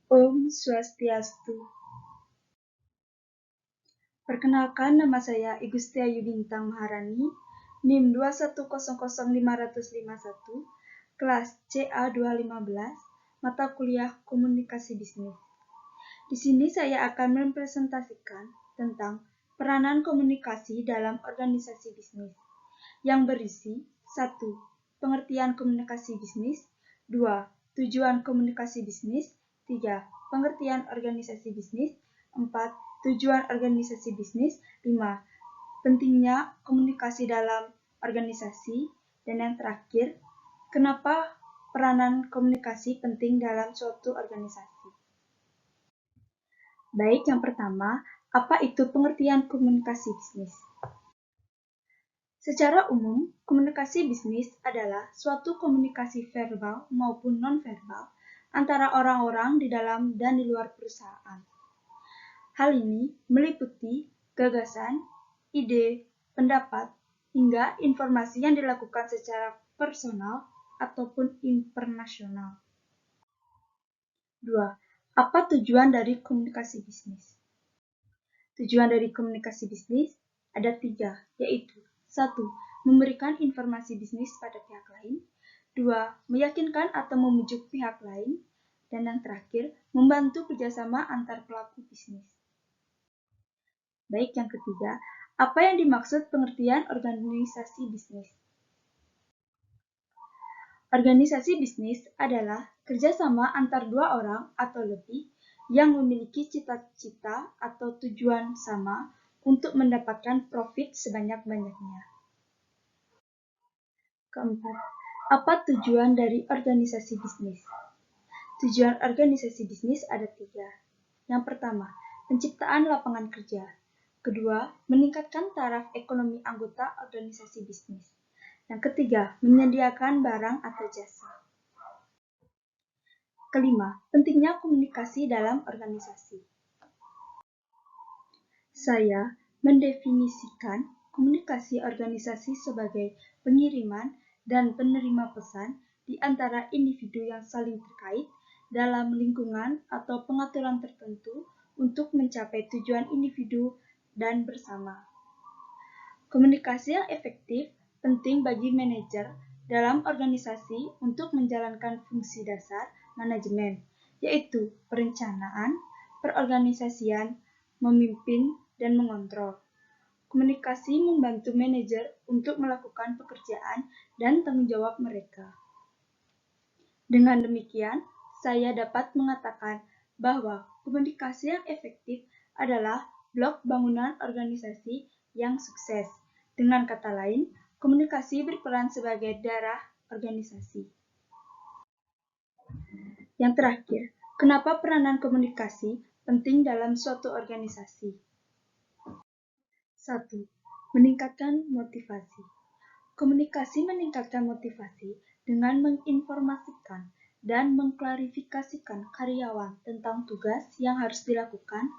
Om Swastiastu. Perkenalkan, nama saya Igustia Yudintang Maharani, NIM 2100551, kelas CA215, mata kuliah Komunikasi Bisnis. Di sini saya akan mempresentasikan tentang peranan komunikasi dalam organisasi bisnis, yang berisi 1. Pengertian komunikasi bisnis, 2. Tujuan komunikasi bisnis, 3. Pengertian organisasi bisnis, 4. Tujuan organisasi bisnis, 5. Pentingnya komunikasi dalam organisasi, dan yang terakhir, kenapa peranan komunikasi penting dalam suatu organisasi. Baik, yang pertama, apa itu pengertian komunikasi bisnis? Secara umum, komunikasi bisnis adalah suatu komunikasi verbal maupun non-verbal antara orang-orang di dalam dan di luar perusahaan. Hal ini meliputi gagasan, ide, pendapat, hingga informasi yang dilakukan secara personal ataupun internasional. 2. Apa tujuan dari komunikasi bisnis? Tujuan dari komunikasi bisnis ada 3, yaitu 1. Memberikan informasi bisnis pada pihak lain, 2. Meyakinkan atau membujuk pihak lain, dan yang terakhir, membantu kerjasama antar pelaku bisnis. Baik, yang ketiga, apa yang dimaksud pengertian organisasi bisnis? Organisasi bisnis adalah kerjasama antar dua orang atau lebih yang memiliki cita-cita atau tujuan sama untuk mendapatkan profit sebanyak-banyaknya. Keempat, apa tujuan dari organisasi bisnis? Tujuan organisasi bisnis ada 3. Yang pertama, penciptaan lapangan kerja. Kedua, meningkatkan taraf ekonomi anggota organisasi bisnis. Yang ketiga, menyediakan barang atau jasa. Kelima, pentingnya komunikasi dalam organisasi. Saya mendefinisikan komunikasi organisasi sebagai pengiriman dan penerima pesan di antara individu yang saling terkait dalam lingkungan atau pengaturan tertentu untuk mencapai tujuan individu dan bersama. Komunikasi yang efektif penting bagi manajer dalam organisasi untuk menjalankan fungsi dasar manajemen, yaitu perencanaan, perorganisasian, memimpin, dan mengontrol. Komunikasi membantu manajer untuk melakukan pekerjaan dan tanggung jawab mereka. Dengan demikian, saya dapat mengatakan bahwa komunikasi yang efektif adalah blok bangunan organisasi yang sukses. Dengan kata lain, komunikasi berperan sebagai darah organisasi. Yang terakhir, kenapa peranan komunikasi penting dalam suatu organisasi? 1. Meningkatkan motivasi. Komunikasi meningkatkan motivasi dengan menginformasikan dan mengklarifikasikan karyawan tentang tugas yang harus dilakukan,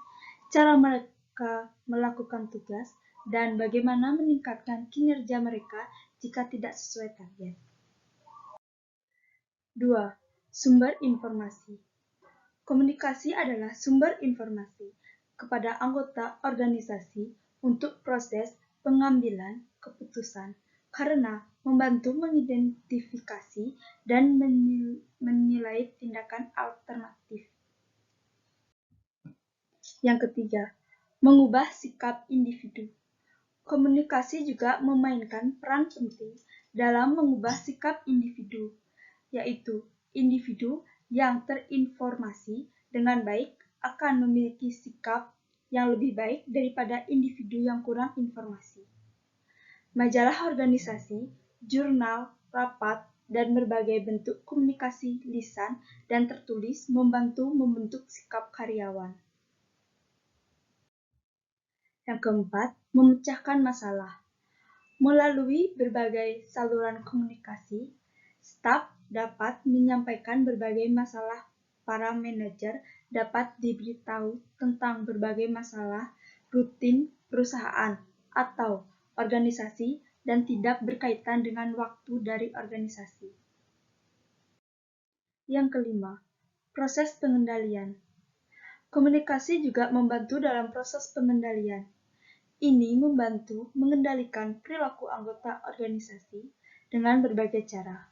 cara mereka melakukan tugas, dan bagaimana meningkatkan kinerja mereka jika tidak sesuai target. 2. Sumber informasi. Komunikasi adalah sumber informasi kepada anggota organisasi untuk proses pengambilan keputusan karena membantu mengidentifikasi dan menilai tindakan alternatif. Yang ketiga, mengubah sikap individu. Komunikasi juga memainkan peran penting dalam mengubah sikap individu, yaitu individu yang terinformasi dengan baik akan memiliki sikap yang lebih baik daripada individu yang kurang informasi. Majalah organisasi, jurnal, rapat, dan berbagai bentuk komunikasi lisan dan tertulis membantu membentuk sikap karyawan. Yang keempat, memecahkan masalah. Melalui berbagai saluran komunikasi, staf dapat menyampaikan berbagai masalah. Para manajer dapat diberitahu tentang berbagai masalah rutin perusahaan atau organisasi dan tidak berkaitan dengan waktu dari organisasi. Yang kelima, Proses pengendalian. Komunikasi juga membantu dalam proses pengendalian. Ini membantu mengendalikan perilaku anggota organisasi dengan berbagai cara.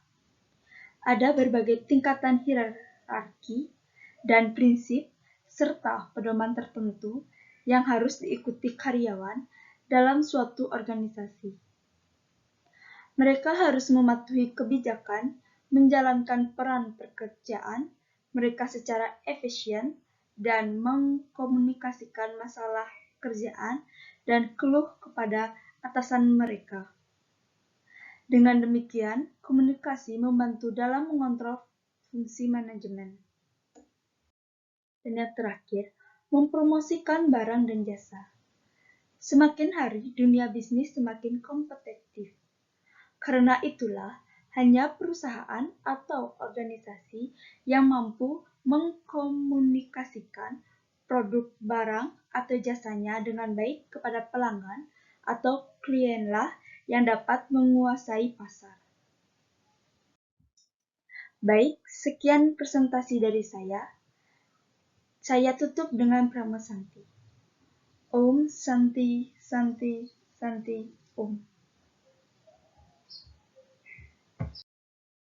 Ada berbagai tingkatan hierarki dan prinsip serta pedoman tertentu yang harus diikuti karyawan dalam suatu organisasi. Mereka harus mematuhi kebijakan, menjalankan peran pekerjaan mereka secara efisien, dan mengkomunikasikan masalah kerjaan dan keluh kepada atasan mereka. Dengan demikian, komunikasi membantu dalam mengontrol fungsi manajemen. Dan yang terakhir, mempromosikan barang dan jasa. Semakin hari, dunia bisnis semakin kompetitif. Karena itulah, hanya perusahaan atau organisasi yang mampu mengkomunikasikan produk, barang, atau jasanya dengan baik kepada pelanggan atau klienlah yang dapat menguasai pasar. Baik, sekian presentasi dari saya. Saya tutup dengan Prama Santi. Om Santi Santi Santi Om.